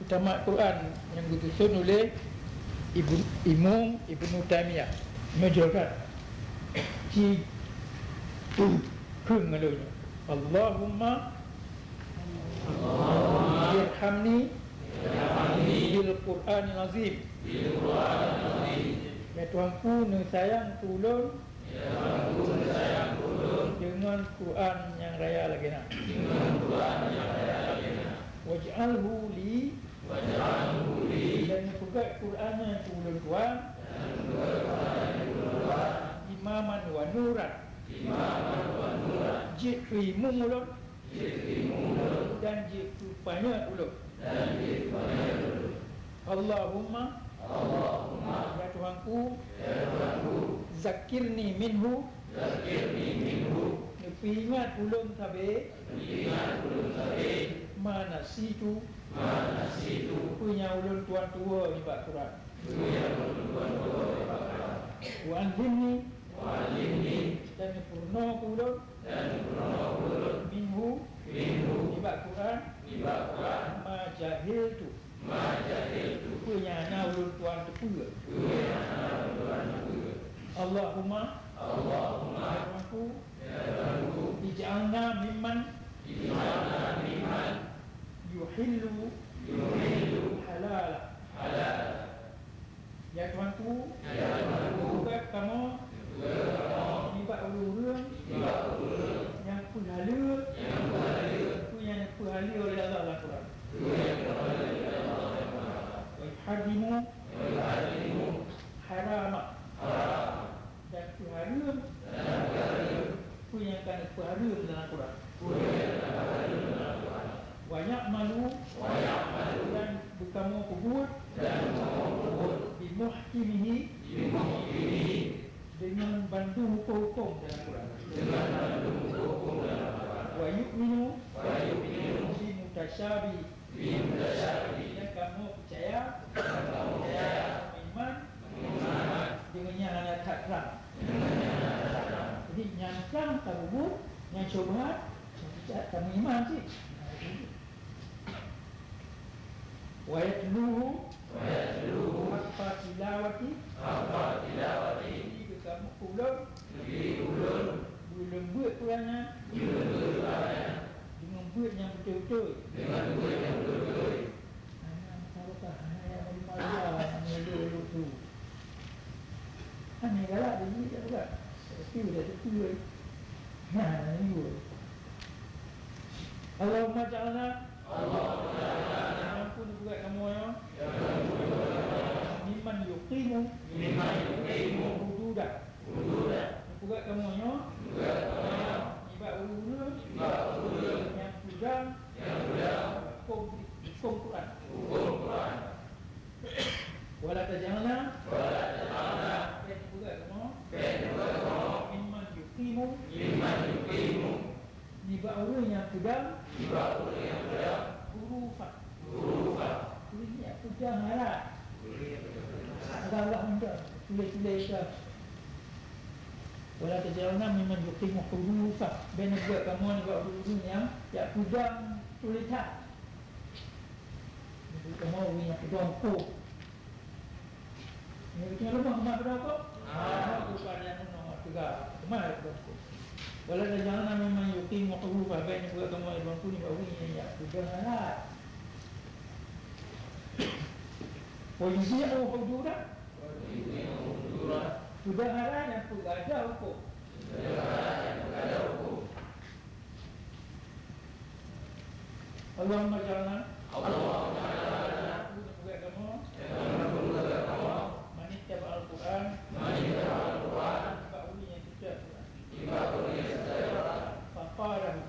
Tamat Quran yang disusun oleh Imam Ibn Taymiyah menjurkan ci keng alanya Allahumma irhamni bil Quranil Azim. Ya Tuhanku, sayang tolong dengan Quran yang raya lagi nak. Waj'alhu li dan juga Quran yang tolong Tuhan imaman wa nuran jikri mulun dan jikupanya ulun. Allahumma ya Tuhanku, zakirni minhu ingat ulun tabe mana situ punya ulun tuan tua ni Pak Quran. Wa alimni dan purna ulun minhu ni Pak Quran ma jahiltu punya ana ulun tuan tua. Allahumma ya Tuhanku, ij'alna mimman yuhillu halala. Ya Tuhanku, juga kamu nibat ulun yang puhalal yang puhalal oleh Allah Al-Quran. Wa hadimu harama dan puhalal yang akan puhalal dalam Quran. Banyak malu dan berkamu kubur bimuhkimihi dengan bantu hukum-hukum dalam Quran. Wa yu'minu bimutasyabi yang kamu percaya iman dengan yang ada takram. Jadi yang takram kabur, yang syubhat kamu iman sih. Wa yatluhu haqqa tilawati jika kamu ulun belum buat Qurannya dengan buat yang betul-betul Masyarakat yang malu tu hanya galak dia tak juga tapi dah tertua ni Allahumma ja'alna ampun juga kamu ya mimman yuqimu hududah juga kamu ya ibad ulun yang pegang hukum Quran. Wala taj'alna dan juga kamu mimman yuqimu ibad ulun yang pegang hurufan ini aku jangan lah agak mudah tulis-tulis ke wala taj'alna mimman yuqimu hurufan ben buat kamu ni buat huruf yang pegang tulisan ni kamu yang pegang ko ni kita rumah mak pegang ko bukan yang nombor 3 kemana pegang ko wala taj'alna mimman yuqimu hurufan ben buat kamu yang ni buat yang pegang lah. Wajibnya hududah sudah haram yang ada hukum. Allahumma ja'alna juga kamu manittaba al-Quran ba'uli yang tidak faqarahu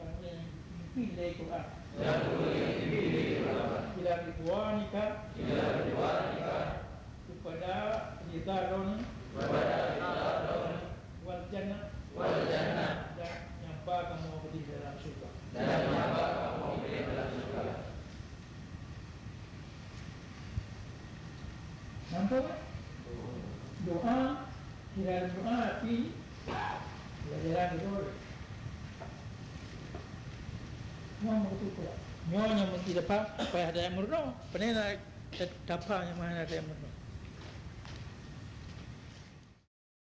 kamu yang pilih Quran ila ridwanika kepada ridharon wal jannah dan nyampa kamu di dalam surga. Nampak? Doa kira doa tapi belajar itu mau itu pula nyonya mesti dapat apa ada yang murno. Penena tapanya mana ada yang murno.